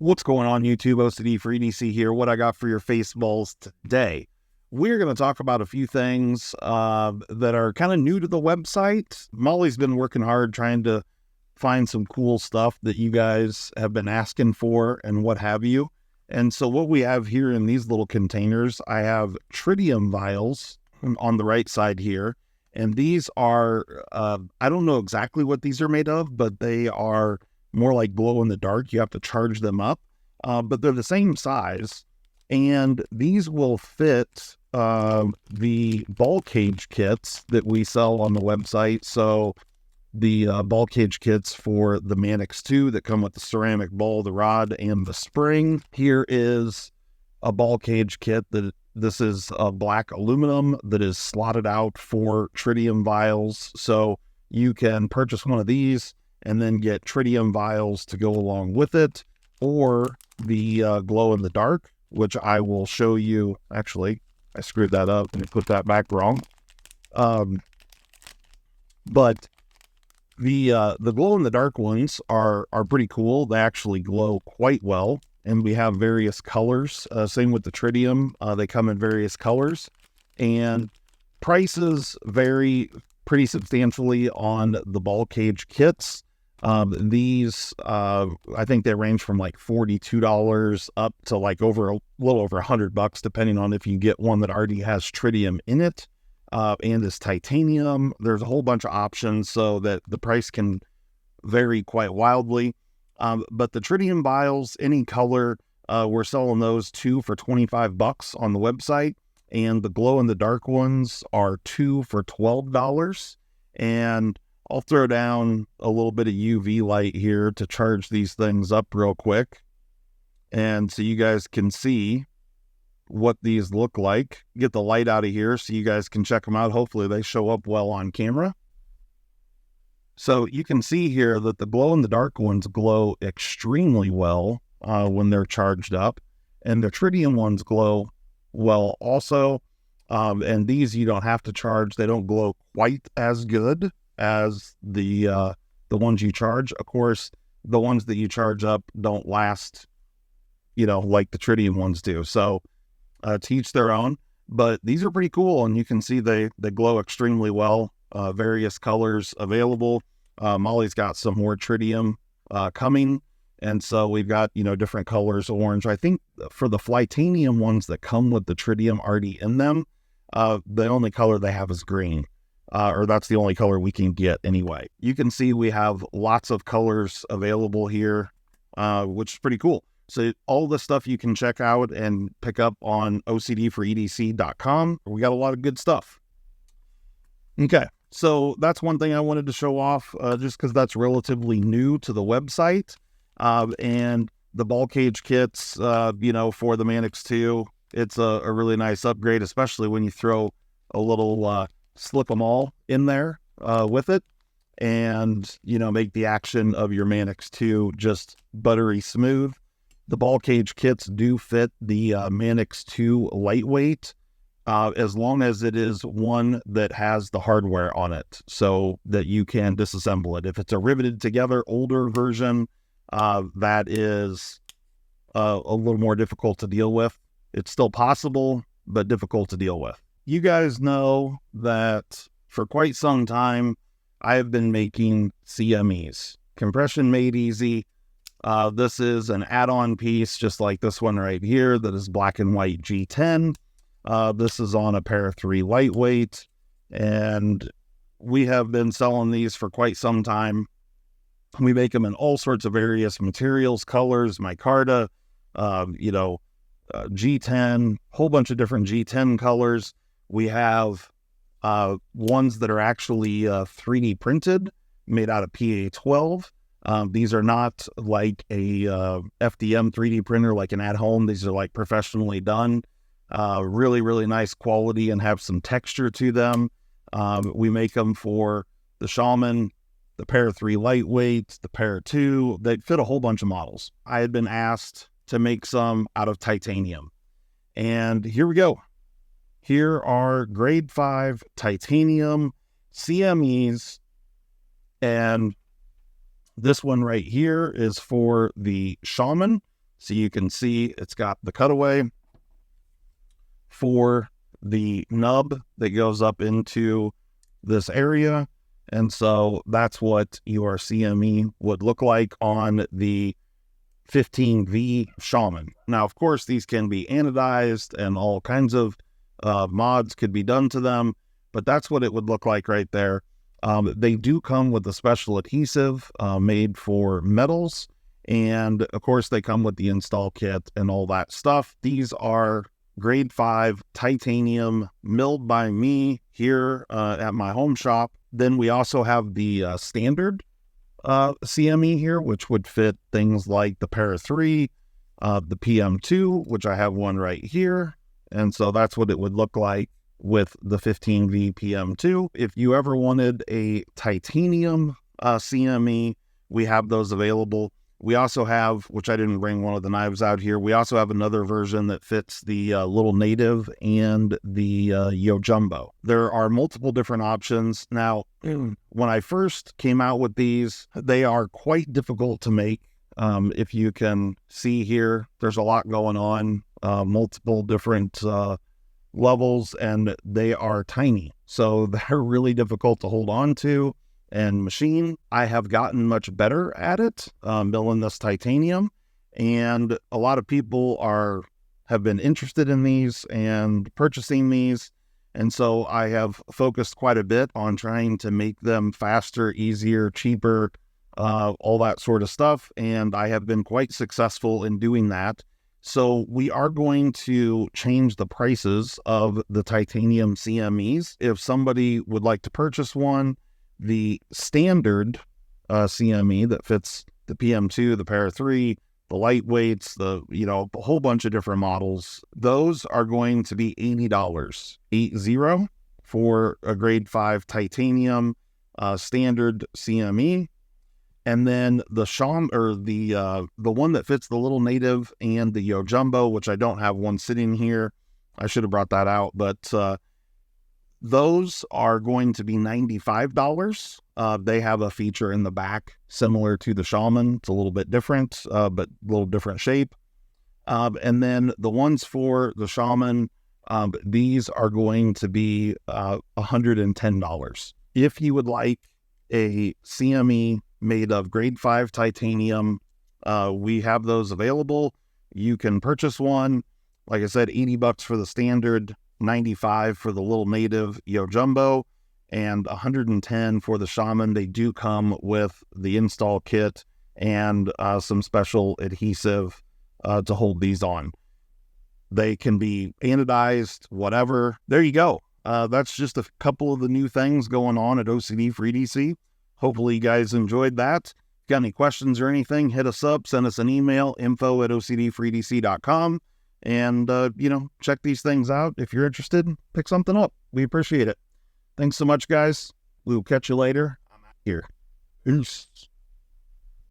What's going on, YouTube? OCD for EDC here. What I got for your face balls today. We're going to talk about a few things that are kind of new to the website. Molly's been working hard trying to find some cool stuff that you guys have been asking for and what have you. And so what we have here in these little containers, I have tritium vials on the right side here. And these are, I don't know exactly what these are made of, but they are more like glow in the dark. You have to charge them up, but they're the same size. And these will fit the ball cage kits that we sell on the website. So the ball cage kits for the Mannix 2 that come with the ceramic ball, the rod, and the spring. Here is a ball cage kit that this is a black aluminum that is slotted out for tritium vials. So you can purchase one of these and then get tritium vials to go along with it, or the glow in the dark, which I will show you. Actually, I screwed that up and put that back wrong. But the glow in the dark ones are pretty cool. They actually glow quite well, and we have various colors. Same with the tritium. They come in various colors, and prices vary pretty substantially on the ball cage kits. These, I think they range from like $42 up to like a little over $100, depending on if you get one that already has tritium in it, and is titanium. There's a whole bunch of options so that the price can vary quite wildly. But the tritium vials, any color, we're selling those 2 for $25 on the website, and the glow in the dark ones are 2 for $12. And I'll throw down a little bit of UV light here to charge these things up real quick. And so you guys can see what these look like. Get the light out of here so you guys can check them out. Hopefully they show up well on camera. So you can see here that the glow in the dark ones glow extremely well when they're charged up. And the tritium ones glow well also. And these you don't have to charge. They don't glow quite as good as the ones you charge. Of course, the ones that you charge up don't last, like the tritium ones do. So to each their own, but these are pretty cool, and you can see they glow extremely well. Various colors available. Molly's got some more tritium coming, and so we've got different colors. Orange, I think, for the Flytanium ones that come with the tritium already in them, the only color they have is green. Or that's the only color we can get anyway. You can see we have lots of colors available here, which is pretty cool. So all the stuff you can check out and pick up on OCDforedc.com. We got a lot of good stuff. Okay, so that's one thing I wanted to show off, just because that's relatively new to the website. And the ball cage kits, for the Mannix 2, it's a really nice upgrade, especially when you throw a little slip them all in there with it, and make the action of your Mannix 2 just buttery smooth. The ball cage kits do fit the Mannix 2 lightweight, as long as it is one that has the hardware on it, so that you can disassemble it. If it's a riveted together older version, that is a little more difficult to deal with. It's still possible, but difficult to deal with. You guys know that for quite some time, I have been making CMEs, compression made easy. This is an add-on piece, just like this one right here, that is black and white G10. This is on a Para 3 lightweight, and we have been selling these for quite some time. We make them in all sorts of various materials, colors, micarta, G10, whole bunch of different G10 colors. We have ones that are actually 3D printed, made out of PA12. These are not like a FDM 3D printer, like an at-home. These are like professionally done. Really, really nice quality and have some texture to them. We make them for the Shaman, the Para 3 lightweight, the Para 2. They fit a whole bunch of models. I had been asked to make some out of titanium. And here we go. Here are grade 5 titanium CMEs, and this one right here is for the Shaman. So you can see it's got the cutaway for the nub that goes up into this area. And so that's what your CME would look like on the 15V Shaman. Now, of course, these can be anodized and all kinds of mods could be done to them, but that's what it would look like right there. They do come with a special adhesive made for metals. And of course, they come with the install kit and all that stuff. These are grade 5 titanium milled by me here at my home shop. Then we also have the standard CME here, which would fit things like the Para 3, the PM2, which I have one right here. And so that's what it would look like with the 15V PM2. If you ever wanted a titanium CME, we have those available. We also have, which I didn't bring one of the knives out here, we also have another version that fits the little native and the Yo Jumbo. There are multiple different options. Now, when I first came out with these, they are quite difficult to make. If you can see here, there's a lot going on, multiple different levels, and they are tiny. So they're really difficult to hold on to and machine. I have gotten much better at it, milling this titanium, and a lot of people have been interested in these and purchasing these. And so I have focused quite a bit on trying to make them faster, easier, cheaper, all that sort of stuff. And I have been quite successful in doing that. So we are going to change the prices of the titanium CMEs. If somebody would like to purchase one, the standard CME that fits the PM2, the Para 3, the lightweights, a whole bunch of different models, those are going to be $80, 80, for a grade 5 titanium standard CME. And then the the one that fits the little native and the Yo Jumbo, which I don't have one sitting here. I should have brought that out, but those are going to be $95. They have a feature in the back similar to the Shaman. It's a little bit different, but a little different shape. And then the ones for the Shaman, these are going to be $110. If you would like a CME made of grade 5 titanium, we have those available. You can purchase one. Like I said, $80 for the standard, $95 for the little native Yo Jumbo, and $110 for the Shaman. They do come with the install kit and some special adhesive to hold these on. They can be anodized, whatever. There you go. That's just a couple of the new things going on at OCD for EDC. Hopefully you guys enjoyed that. If you got any questions or anything, hit us up, send us an email, info@ocdforedc.com. And, check these things out. If you're interested, pick something up. We appreciate it. Thanks so much, guys. We'll catch you later. I'm out here. Peace.